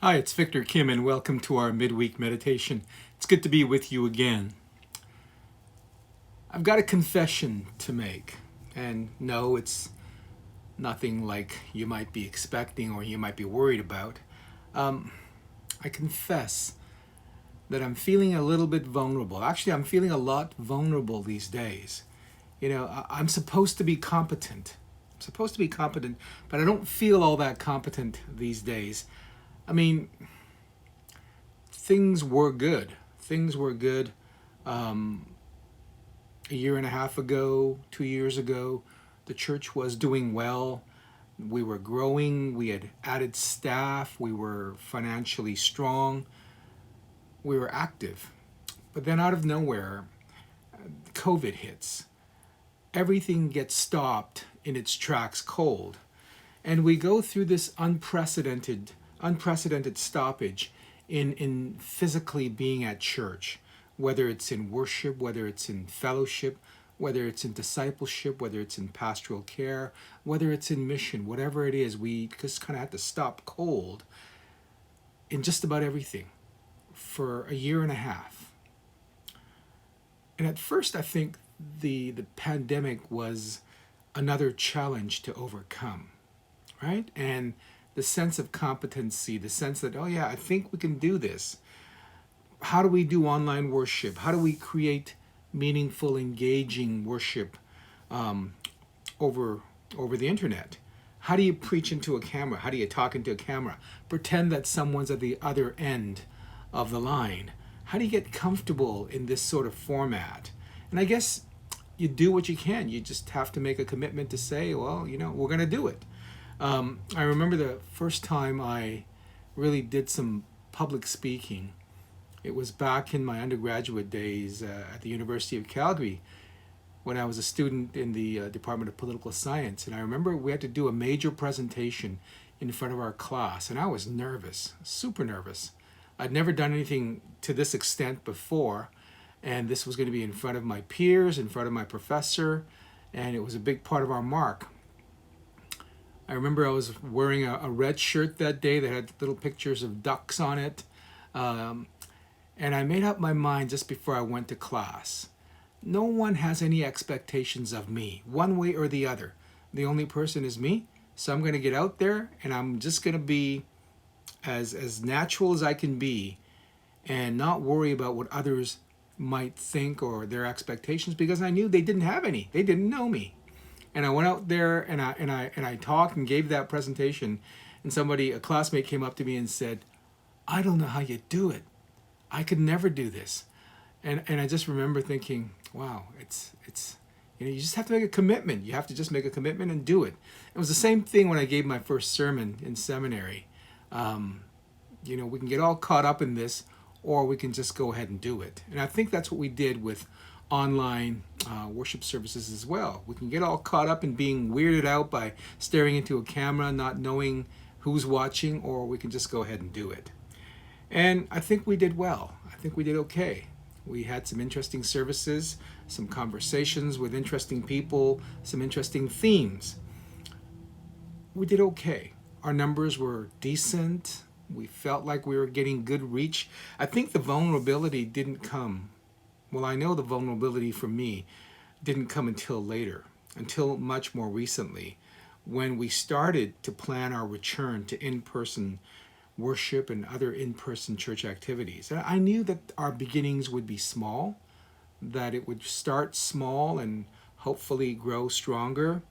Hi, it's Victor Kim, and welcome to our midweek meditation. It's good to be with you again. I've got a confession to make, and no, it's nothing like you might be expecting or you might be worried about. Um, I confess that I'm feeling a little bit vulnerable. Actually, I'm feeling a lot vulnerable these days. I'm supposed to be competent. I'm supposed to be competent, but I don't feel all that competent these days. I mean, things were good. Things were good um, a year and a half ago, 2 years ago. The church was doing well. We were growing. We had added staff. We were financially strong. We were active. But then out of nowhere, COVID hits. Everything gets stopped in its tracks cold. And we go through this unprecedented stoppage in physically being at church, whether it's in worship, whether it's in fellowship, whether it's in discipleship, whether it's in pastoral care, whether it's in mission, whatever it is, we just kind of had to stop cold in just about everything for a year and a half. And at first, I think the pandemic was another challenge to overcome, right? And the sense of competency, the sense that, oh yeah, I think we can do this. How do we do online worship? How do we create meaningful, engaging worship um, over over the internet? How do you preach into a camera? How do you talk into a camera? Pretend that someone's at the other end of the line. How do you get comfortable in this sort of format? And I guess you do what you can. You just have to make a commitment to say, well, we're going to do it. I remember the first time I really did some public speaking. It was back in my undergraduate days at the University of Calgary when I was a student in the Department of Political Science. And I remember we had to do a major presentation in front of our class, and I was nervous, super nervous. I'd never done anything to this extent before, and this was going to be in front of my peers, in front of my professor, and it was a big part of our mark. I remember I was wearing a red shirt that day that had little pictures of ducks on it. Um, and I made up my mind just before I went to class. No one has any expectations of me, one way or the other. The only person is me. So I'm going to get out there and I'm just going to be as natural as I can be and not worry about what others might think or their expectations because I knew they didn't have any. They didn't know me. And I went out there and I talked and gave that presentation, and a classmate came up to me and said, "I don't know how you do it. I could never do this." And I just remember thinking, wow, it's you just have to make a commitment. You have to just make a commitment and do it. It was the same thing when I gave my first sermon in seminary. We can get all caught up in this, or we can just go ahead and do it. And I think that's what we did with online worship services as well. We can get all caught up in being weirded out by staring into a camera, not knowing who's watching, or we can just go ahead and do it. And I think we did well. I think we did okay. We had some interesting services, some conversations with interesting people, some interesting themes. We did okay. Our numbers were decent. We felt like we were getting good reach. I think the vulnerability didn't come. Well, I know the vulnerability for me didn't come until later, until much more recently, when we started to plan our return to in-person worship and other in-person church activities. And I knew that our beginnings would be small, that it would start small and hopefully grow stronger,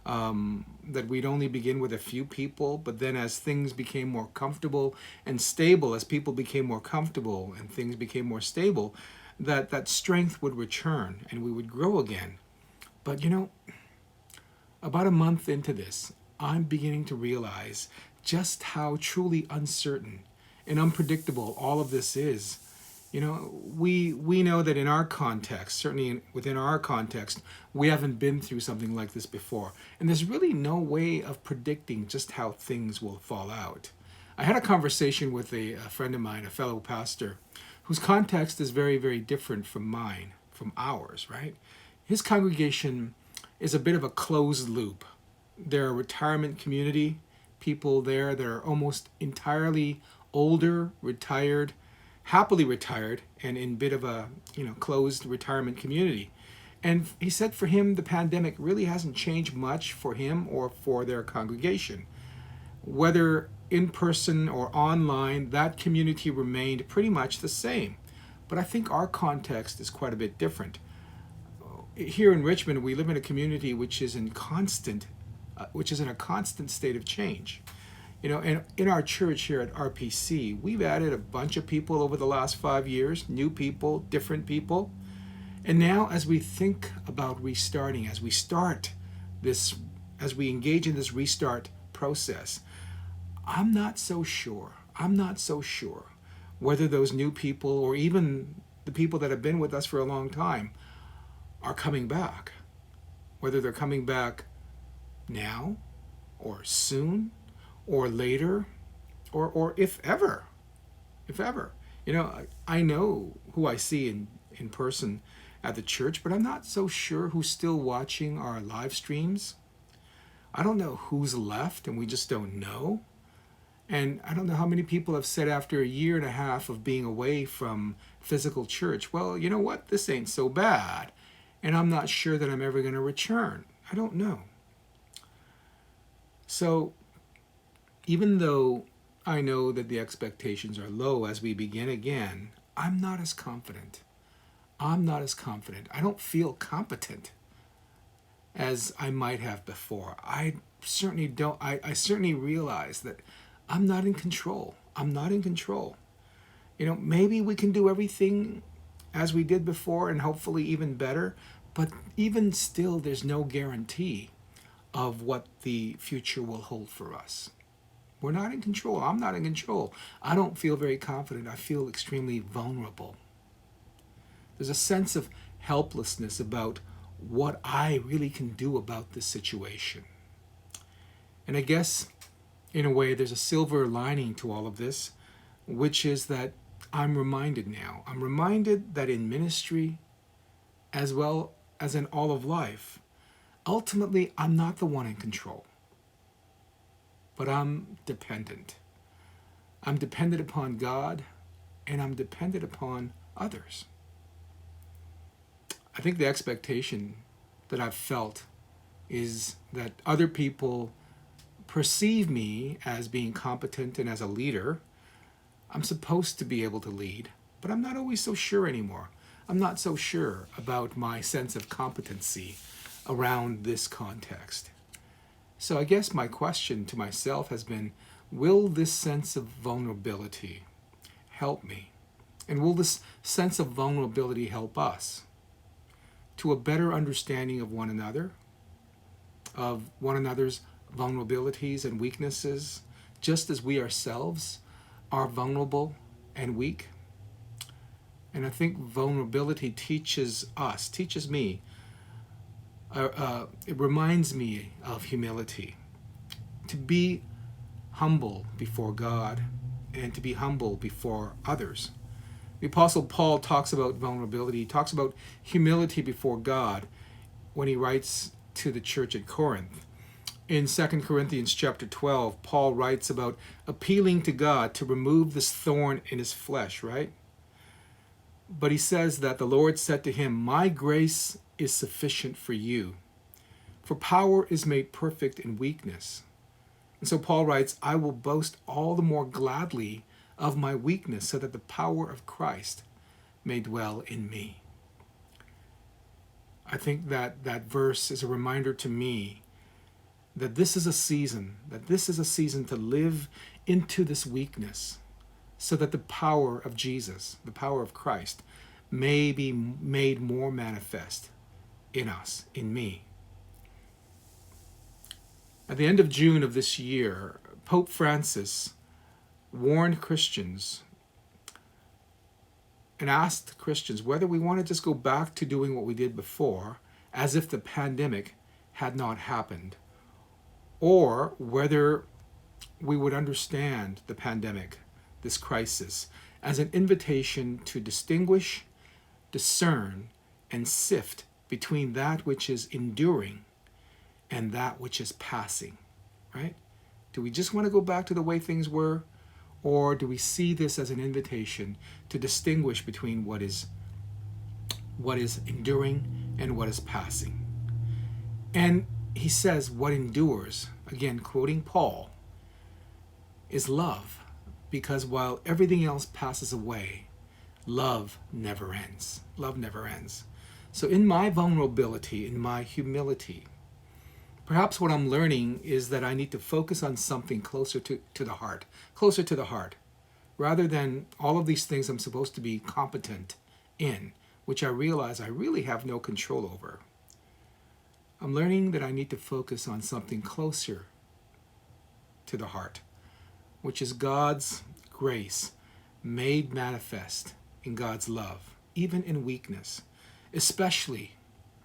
that we'd only begin with a few people, but then as things became more comfortable and stable, as people became more comfortable and things became more stable, that strength would return and we would grow again. But about a month into this, I'm beginning to realize just how truly uncertain and unpredictable all of this is. We know that in our context, certainly within our context, we haven't been through something like this before. And there's really no way of predicting just how things will fall out. I had a conversation with a friend of mine, a fellow pastor, whose context is very, very different from mine, from ours, right? His congregation is a bit of a closed loop. They're a retirement community, people there that are almost entirely older, retired, happily retired, and in a bit of a closed retirement community. And he said for him, the pandemic really hasn't changed much for him or for their congregation. Whether in person or online, that community remained pretty much the same. But I think our context is quite a bit different. Here in Richmond, we live in a community which is in a constant state of change. And in our church here at RPC, we've added a bunch of people over the last 5 years, new people, different people. And now as we think about restarting, as we engage in this restart process, I'm not so sure whether those new people or even the people that have been with us for a long time are coming back. Whether they're coming back now or soon or later or if ever. I know who I see in person at the church, but I'm not so sure who's still watching our live streams. I don't know who's left, and we just don't know. And I don't know how many people have said after a year and a half of being away from physical church, well, you know what, this ain't so bad, and I'm not sure that I'm ever going to return. I don't know. So even though I know that the expectations are low as we begin again, I'm not as confident. I don't feel competent as I might have before. I certainly don't. I certainly realize that I'm not in control. Maybe we can do everything as we did before and hopefully even better, but even still, there's no guarantee of what the future will hold for us. We're not in control. I'm not in control. I don't feel very confident. I feel extremely vulnerable. There's a sense of helplessness about what I really can do about this situation. And I guess, in a way, there's a silver lining to all of this, which is that I'm reminded that in ministry, as well as in all of life, ultimately, I'm not the one in control. But I'm dependent. I'm dependent upon God, and I'm dependent upon others. I think the expectation that I've felt is that other people perceive me as being competent and as a leader. I'm supposed to be able to lead, but I'm not always so sure anymore. I'm not so sure about my sense of competency around this context. So I guess my question to myself has been, will this sense of vulnerability help me? And will this sense of vulnerability help us to a better understanding of one another, of one another's vulnerabilities and weaknesses, just as we ourselves are vulnerable and weak? And I think vulnerability teaches me, it reminds me of humility, to be humble before God and to be humble before others. The Apostle Paul talks about vulnerability. He talks about humility before God when he writes to the church at Corinth. In 2 Corinthians chapter 12, Paul writes about appealing to God to remove this thorn in his flesh, right? But he says that the Lord said to him, "My grace is sufficient for you, for power is made perfect in weakness." And so Paul writes, "I will boast all the more gladly of my weakness, so that the power of Christ may dwell in me." I think that verse is a reminder to me that this is a season to live into this weakness, so that the power of Jesus, the power of Christ, may be made more manifest in us, in me. At the end of June of this year, Pope Francis warned Christians and asked Christians whether we want to just go back to doing what we did before, as if the pandemic had not happened, or whether we would understand the pandemic, this crisis, as an invitation to distinguish, discern, and sift between that which is enduring and that which is passing, right? Do we just want to go back to the way things were? Or do we see this as an invitation to distinguish between what is enduring and what is passing? And he says what endures, again quoting Paul, is love, because while everything else passes away, love never ends. Love never ends. So in my vulnerability, in my humility, perhaps what I'm learning is that I need to focus on something closer to the heart, rather than all of these things I'm supposed to be competent in, which I realize I really have no control over. I'm learning that I need to focus on something closer to the heart, which is God's grace made manifest in God's love, even in weakness, especially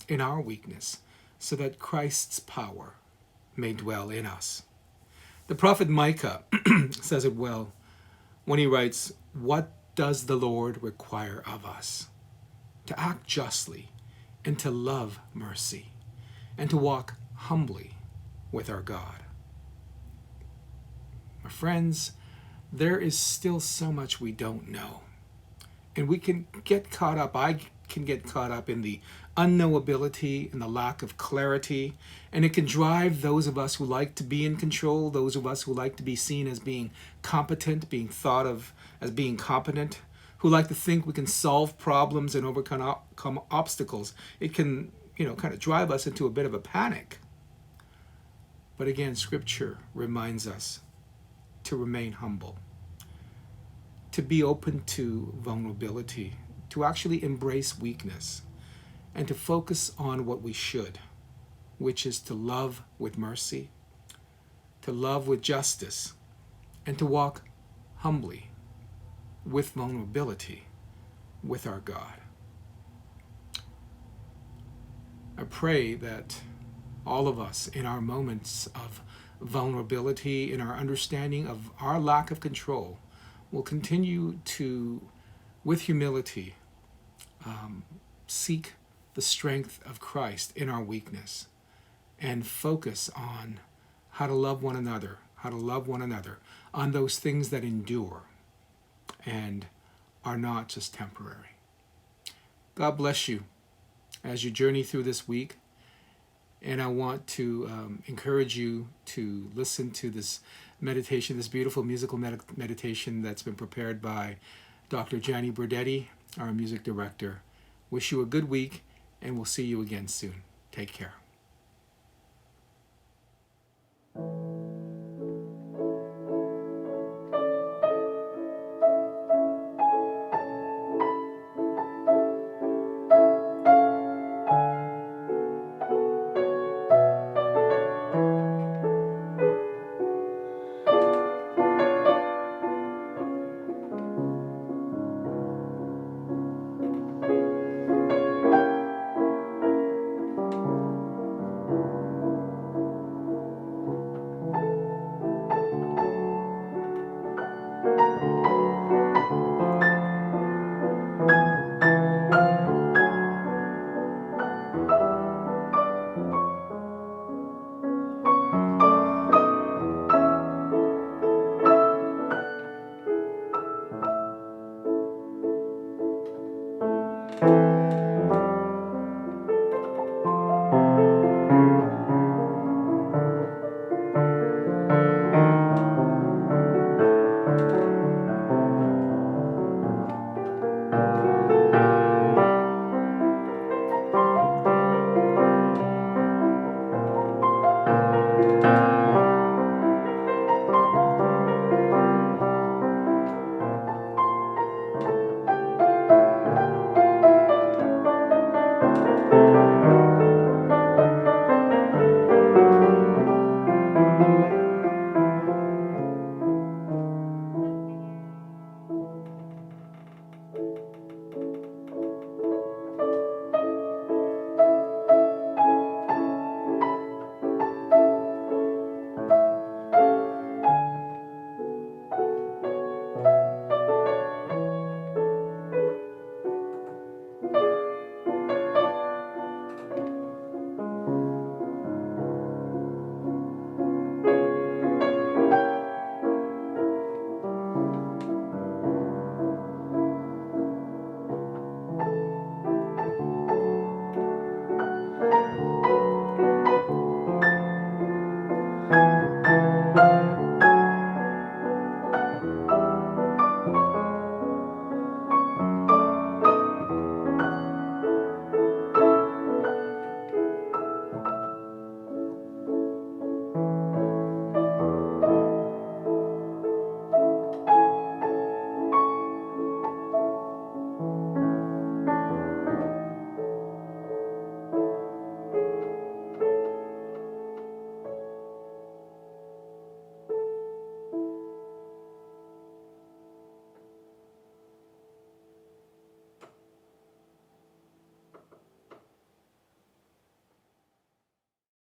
in our weakness, so that Christ's power may dwell in us. The prophet Micah says it well when he writes, "What does the Lord require of us? To act justly and to love mercy and to walk humbly with our God." My friends, there is still so much we don't know. And we can get caught up, I can get caught up in the unknowability and the lack of clarity. And it can drive those of us who like to be in control, those of us who like to be seen as being competent, being thought of as being competent, who like to think we can solve problems and overcome obstacles. It can, kind of drive us into a bit of a panic. But again, Scripture reminds us to remain humble, to be open to vulnerability, to actually embrace weakness, and to focus on what we should, which is to love with mercy, to love with justice, and to walk humbly with vulnerability with our God. I pray that all of us, in our moments of vulnerability, in our understanding of our lack of control, will continue to, with humility, seek the strength of Christ in our weakness and focus on how to love one another, on those things that endure and are not just temporary. God bless you as you journey through this week. And I want to encourage you to listen to this meditation, this beautiful musical meditation that's been prepared by Dr. Gianni Berdetti, our music director. Wish you a good week, and we'll see you again soon. Take care.